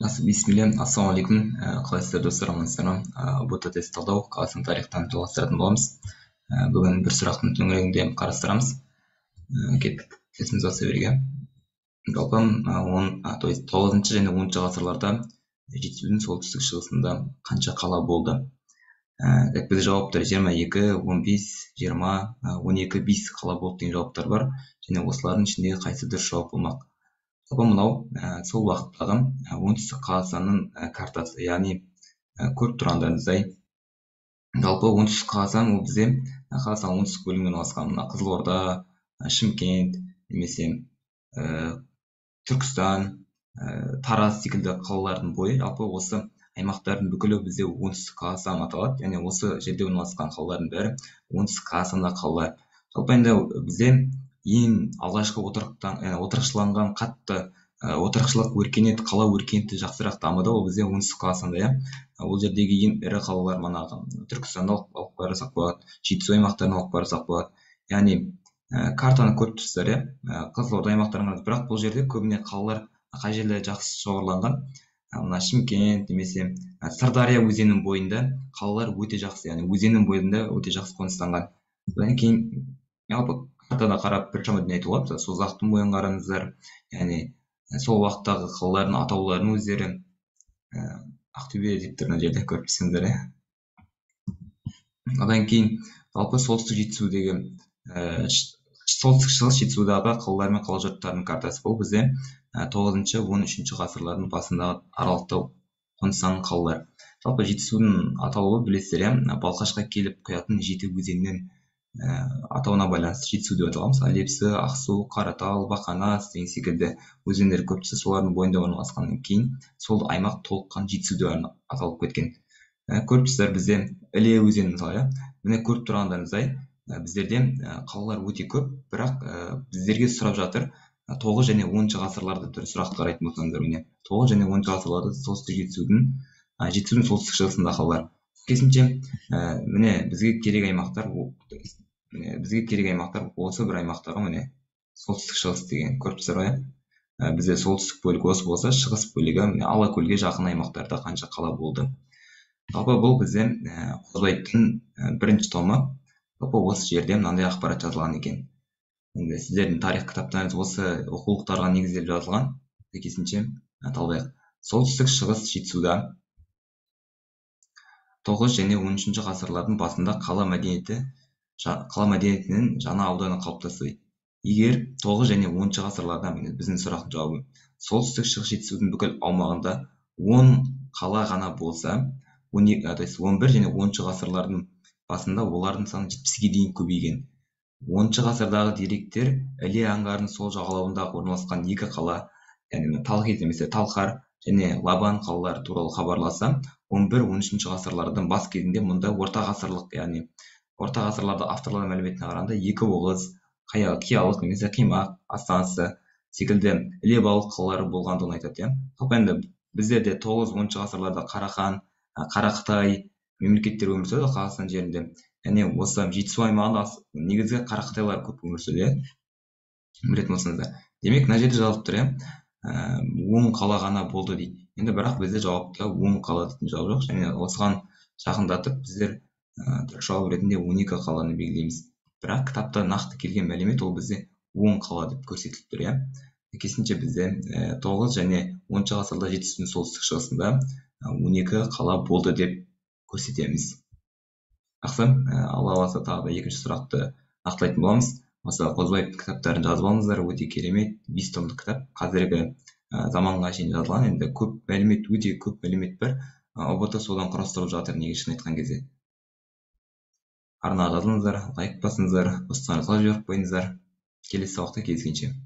Бисмилля, ассалаумағалейкум. Қалайсыздар достар, амансыздар ма? боту тест талдау қазақстан тарихтан жалғастыратын боламыз. Бүгін бір сұрақтың төңірегінде қарастырамыз. Кеттік, тестіміз баса берейік. Жалпы то есть 9 және 10 ғасырларда жетісудың солтүстік шығысында қанша қала болды? Бізде жауаптар 22, 15, 20, 12, 5 қала болды деген жауаптар бар. Және осылардың ішінде қайсы дұрыс жауап болмақ? Жалпы мынау сол уақыттағы оңтүстік Қазақстанның картасы, яғни көріп тұрғандарыңыздай, жалпы оңтүстік Қазақстан ол бізде Қазақстан оңтүстік бөлігінде орналасқан. Қызылорда, Шымкент, немесе Түркістан, Тараз секілді қалалардың бойы, жалпы осы аймақтардың бүкілі бізде оңтүстік Қазақстан аталады. Яғни осы жерде орналасқан қалалардың бәрі оңтүстік Қазақстанда қалалар. Жалпы енді бізде ең алғашқы отырықшыланған қатты отырықшылық өркениет, қала өркениеті жақсырақ дамыды, ол бізде оңтүстік Қазақстанда. Ол жердегі ең ірі қалалар манағы Түркістанды алып қарасақ болады, жетісу аймақтарын алып қарасақ болады. Яғни картаны көріп тұрсыздар, Қызылорда аймақтарын, бірақ бұл жерде көбіне қалалар қай жерде жақсы шоғырланған, мына Шымкент немесе Сырдария өзенінің бойында қалалар өте жақсы, яғни өзеннің бойында өте жақсы қоныстанған. Одан кейін жалпы картада қарап біршама дүние айтуға болады. Созақтың бойын қараңыздар, яғни сол уақыттағы қалалардың атауларының өздері Ақтөбе деп тұр мына жерде, көріп тұрсыңдар. Одан кейін жалпы солтүстік шығыс жетісудағы қалалар мен қала жұрттарының картасы. Бұл бізде 9-13 ғасырлардың басындағы аралықта қоныстанған қалалар. Жалпы жетісудың атауы білесіздер, Балқашқа келіп құятын жеті өзеннің атауына байланысты жетісу деп аталған. Лепсі, Ақсу, Қаратал, Бақанас деген секілді өзендер көп түссе, солардың бойында орналасқаннан кейін сол аймақ толыққан жетісу деп аталып кеткен. Көріп тұрсыздар, бізде Іле өзені мысалы, міне көріп тұрғандарыңыздай, біздерде қалалар өте көп, бірақ біздерге сұрап жатыр 9 және 10 ғасырларда сұрақты қарайтын болсаңыздар, міне 9 және 10 ғасырларда солтүстік жетісудың солтүстік шығысында қалалар. Керісінше, міне бізге керек аймақтар осы бір аймақтағы, міне солтүстік шығыс деген көріп тұрсыздар. Бізде солтүстік бөлігі осы болса, шығыс бөлігі Алакөлге жақын аймақтарда қанша қала болды. Жалпы бұл бізде Қозыбаевтың бірінші томы. Жалпы осы жерде мынандай ақпарат жазылған екен. Енді сіздердің тарих кітаптарыңыз осы оқулықтарға негізделіп жазылған. Сәйкесінше талдайық. Солтүстік шығыс жетісуда 9 және 13 ғасырлардың басында қала мәдениетінің жаңа ауданы қалыптасты. Егер 9 және 10 ғасырларда, біздің сұрақтың жауабы, солтүстік шығыс жетісудың бүкіл аумағында 10 қала ғана болса, 11 және 10 ғасырлардың басында олардың саны 70-ге дейін көбейген. 10 ғасырдағы деректер Іле аңғарының сол жағалауындағы орналасқан екі қала, яғни Талхет немесе Талқар және Лабан қалалары туралы хабарласа, 11-13 ғасырлардың бас кезінде мұнда орта ғасырларда авторлардың мәліметіне қарағанда екі Оғыз, Қиялық немесе Қимақ, Астанасы секілді Іле балық қалалары болғандығын айтады. Жалпы енді біздерде 9-10 ғасырларда Қарахан, Қарақытай мемлекеттер өмір сүрді Қазақстан жерінде. Яғни осы жетісу аймағында негізгі Қарақытайлар көп өмір сүрді, білетін болсаңыздар. Демек, мына жерде жазылып тұр, 10 қала ғана болды дейді. Енді бірақ бізде жауапта 10 қала дейтін жауап жоқ, және осыған жақындатып біздер дұрыс жауап ретінде 12 қаланы белгілейміз. Бірақ кітапта нақты келген мәлімет ол бізде 10 қала деп көрсетіліп тұр. Керісінше бізде 9 және 10 ғасырда жетісудың солтүстік шығысында 12 қала болды деп көрсетеміз. Жақсы, Алла қаласа тағы да екінші сұрақты нақтылайтын боламыз. Осы Қозыбаев кітаптарын жазып алыңыздар, өте керемет 5 томдық кітап. Қазіргі заманға шейін жазылған, енді өте көп мәлімет бар. ОБТ содан құрастырып жатыр, негізін айтқан кезде. Арнаға жазылыңыздар, лайк басыңыздар, достарыңызға жіберіп қойыңыздар. Келесі сабақта кездескенше.